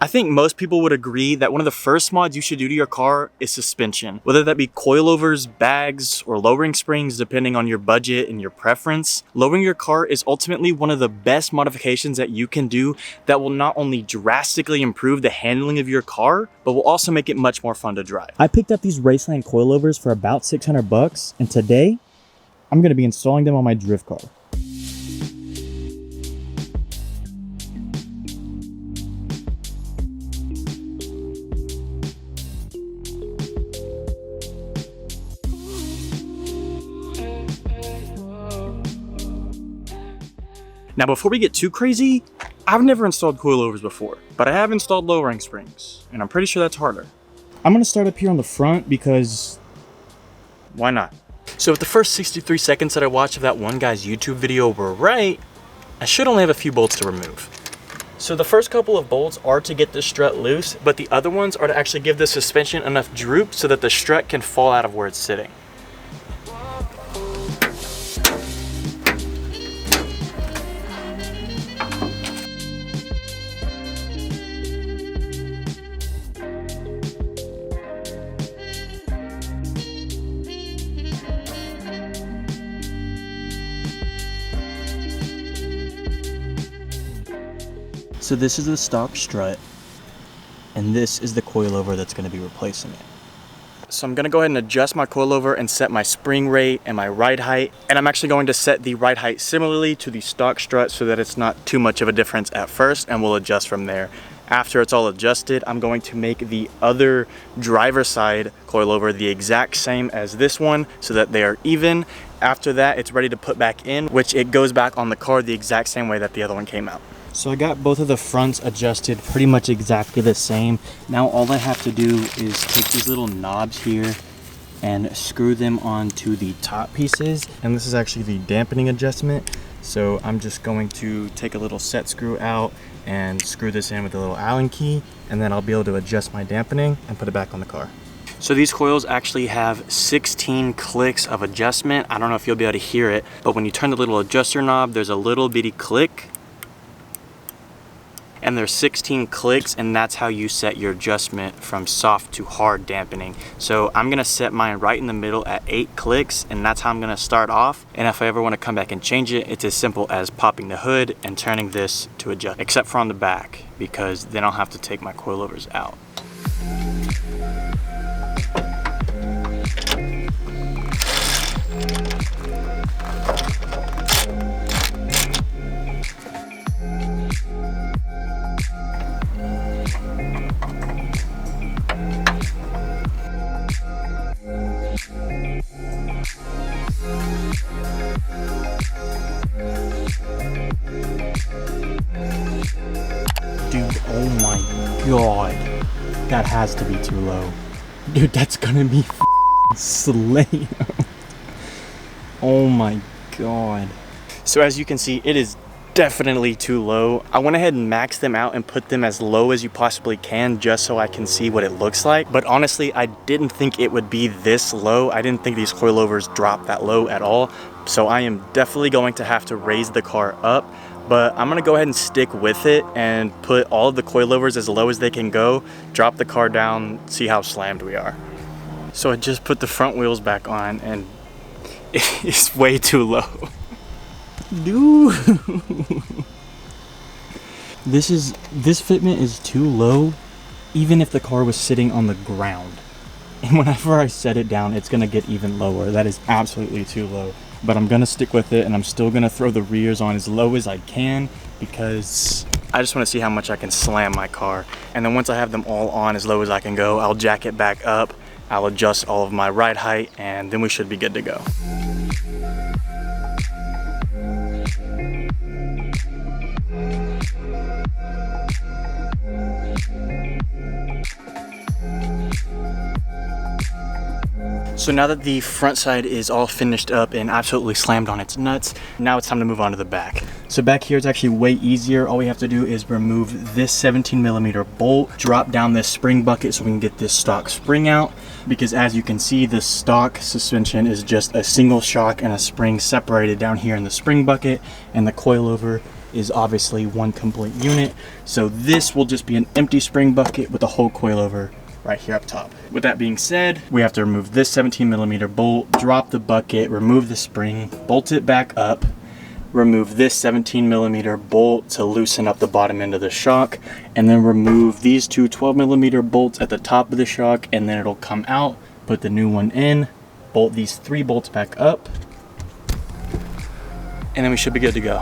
I think most people would agree that one of the first mods you should do to your car is suspension. Whether that be coilovers, bags, or lowering springs depending on your budget and your preference. Lowering your car is ultimately one of the best modifications that you can do that will not only drastically improve the handling of your car, but will also make it much more fun to drive. I picked up these Raceland coilovers for about 600 bucks, and today I'm going to be installing them on my drift car. Now, before we get too crazy, I've never installed coilovers before, but I have installed lowering springs, and I'm pretty sure that's harder. I'm gonna start up here on the front because why not? So if the first 63 seconds that I watched of that one guy's YouTube video were right, I should only have a few bolts to remove. So the first couple of bolts are to get the strut loose, but the other ones are to actually give the suspension enough droop so that the strut can fall out of where it's sitting. So this is the stock strut, and this is the coilover that's going to be replacing it. So I'm going to go ahead and adjust my coilover and set my spring rate and my ride height. And I'm actually going to set the ride height similarly to the stock strut so that it's not too much of a difference at first, and we'll adjust from there. After it's all adjusted, I'm going to make the other driver side coilover the exact same as this one so that they are even. After that, it's ready to put back in, which it goes back on the car the exact same way that the other one came out. So I got both of the fronts adjusted pretty much exactly the same. Now all I have to do is take these little knobs here and screw them onto the top pieces. And this is actually the dampening adjustment. So I'm just going to take a little set screw out and screw this in with a little Allen key, and then I'll be able to adjust my dampening and put it back on the car. So these coils actually have 16 clicks of adjustment. I don't know if you'll be able to hear it, but when you turn the little adjuster knob, there's a little bitty click. And there's 16 clicks, and that's how you set your adjustment from soft to hard dampening. So I'm gonna set mine right in the middle at 8 clicks, and that's how I'm gonna start off. And if I ever wanna come back and change it, it's as simple as popping the hood and turning this to adjust, except for on the back, because then I'll have to take my coilovers out. Dude, oh my god, that has to be too low. Dude, that's gonna be slaying. Oh my god. So as you can see, it is definitely too low. I went ahead and maxed them out and put them as low as you possibly can just so I can see what it looks like. But honestly, I didn't think it would be this low. I didn't think these coilovers drop that low at all. So I am definitely going to have to raise the car up. But I'm gonna go ahead and stick with it and put all of the coilovers as low as they can go, drop the car down, see how slammed we are. So I just put the front wheels back on, and it's way too low. Dude. This fitment is too low, even if the car was sitting on the ground. And whenever I set it down, it's gonna get even lower. That is absolutely too low. But I'm gonna stick with it, and I'm still gonna throw the rears on as low as I can because I just wanna see how much I can slam my car. And then once I have them all on as low as I can go, I'll jack it back up, I'll adjust all of my ride height, and then we should be good to go. So now that the front side is all finished up and absolutely slammed on its nuts, now it's time to move on to the back. So back here it's actually way easier. All we have to do is remove this 17mm bolt, drop down this spring bucket so we can get this stock spring out. Because as you can see, the stock suspension is just a single shock and a spring separated down here in the spring bucket, and the coilover is obviously one complete unit. So this will just be an empty spring bucket with the whole coilover right here up top. With that being said, we have to remove this 17mm bolt, drop the bucket, remove the spring, bolt it back up, remove this 17mm bolt to loosen up the bottom end of the shock, and then remove these two 12mm bolts at the top of the shock, and then it'll come out, put the new one in, bolt these 3 bolts back up, and then we should be good to go.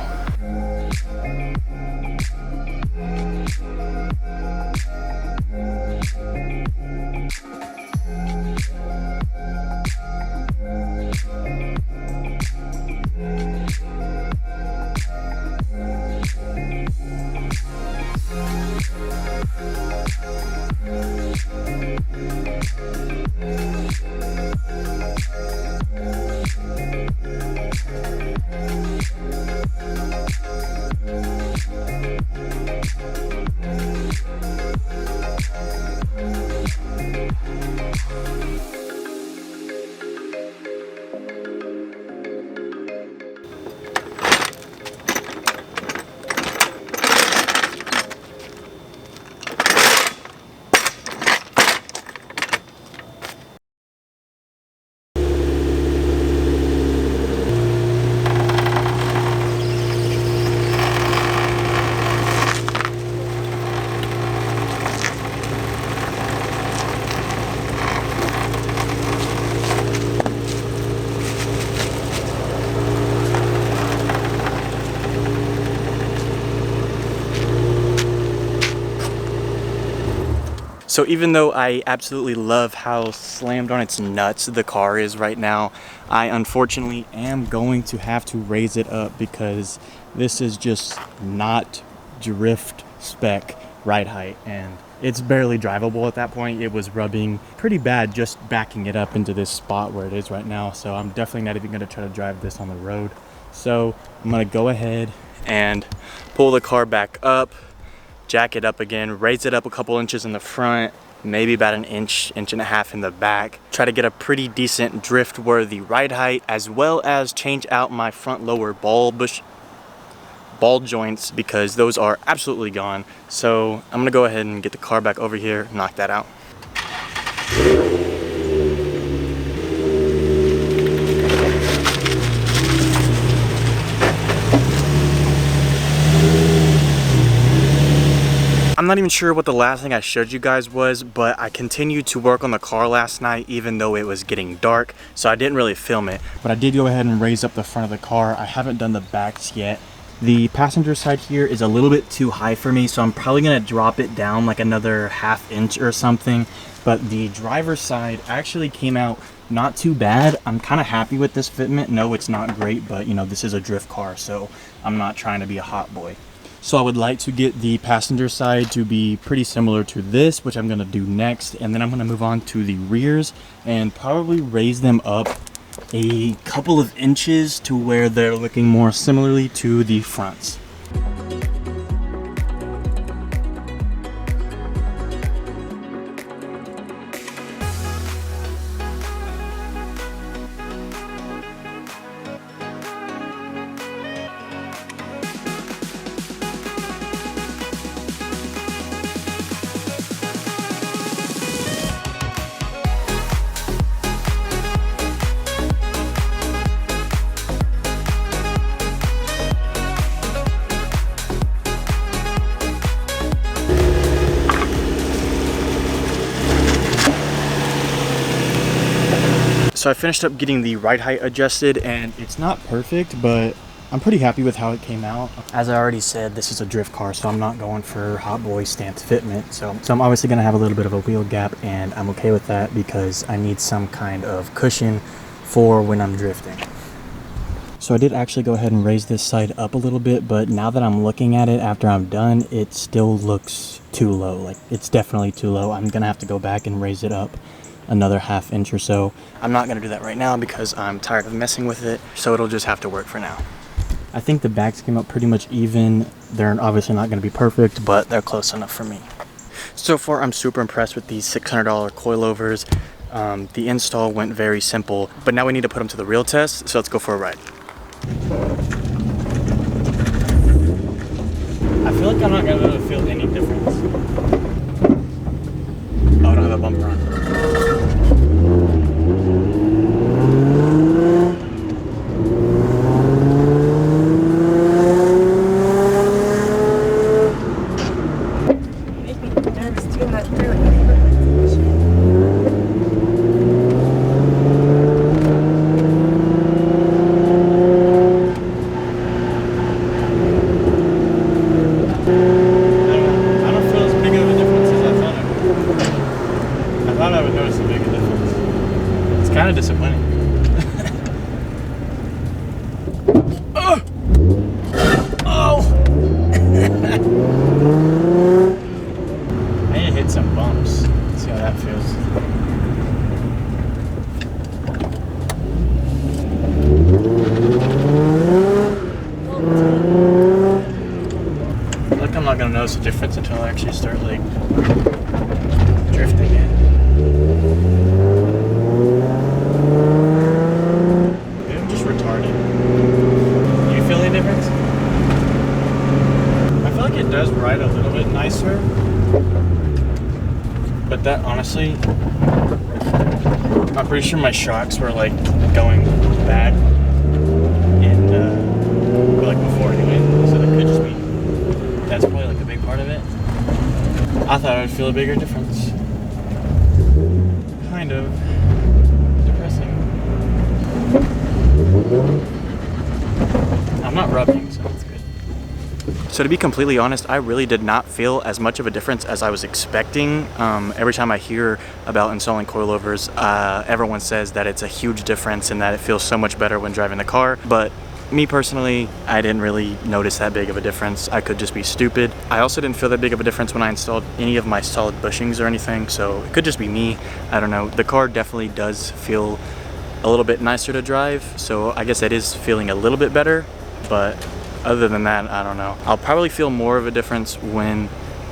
So even though I absolutely love how slammed on its nuts the car is right now, I unfortunately am going to have to raise it up because this is just not drift spec ride height, and it's barely drivable at that point. It was rubbing pretty bad just backing it up into this spot where it is right now, so I'm definitely not even going to try to drive this on the road. So I'm going to go ahead and pull the car back up, jack it up again, raise it up a couple inches in the front, maybe about an inch, inch and a half in the back. Try to get a pretty decent drift worthy ride height, as well as change out my front lower ball joints because those are absolutely gone. So I'm gonna go ahead and get the car back over here, knock that out. I'm not even sure what the last thing I showed you guys was, but I continued to work on the car last night even though it was getting dark, so I didn't really film it. But I did go ahead and raise up the front of the car. I haven't done the backs yet. The passenger side here is a little bit too high for me, so I'm probably gonna drop it down like another ½ inch or something. But the driver's side actually came out not too bad. I'm kind of happy with this fitment. No, it's not great, but you know, this is a drift car, so I'm not trying to be a hot boy. So I would like to get the passenger side to be pretty similar to this, which I'm gonna do next, and then I'm gonna move on to the rears and probably raise them up a couple of inches to where they're looking more similarly to the fronts. So I finished up getting the ride height adjusted, and it's not perfect, but I'm pretty happy with how it came out. As I already said, this is a drift car, so I'm not going for hot boy stamped fitment. So I'm obviously gonna have a little bit of a wheel gap, and I'm okay with that because I need some kind of cushion for when I'm drifting. So I did actually go ahead and raise this side up a little bit, but now that I'm looking at it after I'm done, it still looks too low. Like, it's definitely too low. I'm gonna have to go back and raise it up another ½ inch or so. I'm not gonna do that right now because I'm tired of messing with it, so it'll just have to work for now. I think the backs came out pretty much even. They're obviously not gonna be perfect, but they're close enough for me. So far, I'm super impressed with these $600 coilovers. The install went very simple, but now we need to put them to the real test, so let's go for a ride. I'm not gonna be able to feel any difference. Oh, I don't have a bumper on. Kind of disappointing. Oh! Oh! I need to hit some bumps. See how that feels. I feel like I'm not gonna notice the difference until I actually start like drifting in. It does ride a little bit nicer, but that honestly, I'm pretty sure my shocks were like going bad and like before anyway, so that could just be, that's probably like a big part of it. I thought I would feel a bigger difference. Kind of depressing. I'm not rubbing, so it's good. So to be completely honest, I really did not feel as much of a difference as I was expecting. Every time I hear about installing coilovers, everyone says that it's a huge difference and that it feels so much better when driving the car. But me personally, I didn't really notice that big of a difference. I could just be stupid. I also didn't feel that big of a difference when I installed any of my solid bushings or anything, so it could just be me. I don't know. The car definitely does feel a little bit nicer to drive, so I guess it is feeling a little bit better, but other than that, I don't know. I'll probably feel more of a difference when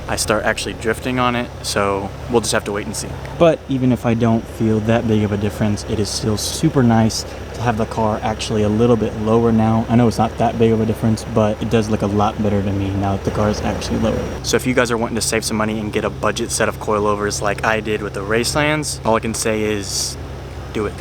I start actually drifting on it, so we'll just have to wait and see. But even if I don't feel that big of a difference, it is still super nice to have the car actually a little bit lower now. I know it's not that big of a difference, but it does look a lot better to me now that the car is actually lower. So if you guys are wanting to save some money and get a budget set of coilovers like I did with the Racelands, all I can say is do it.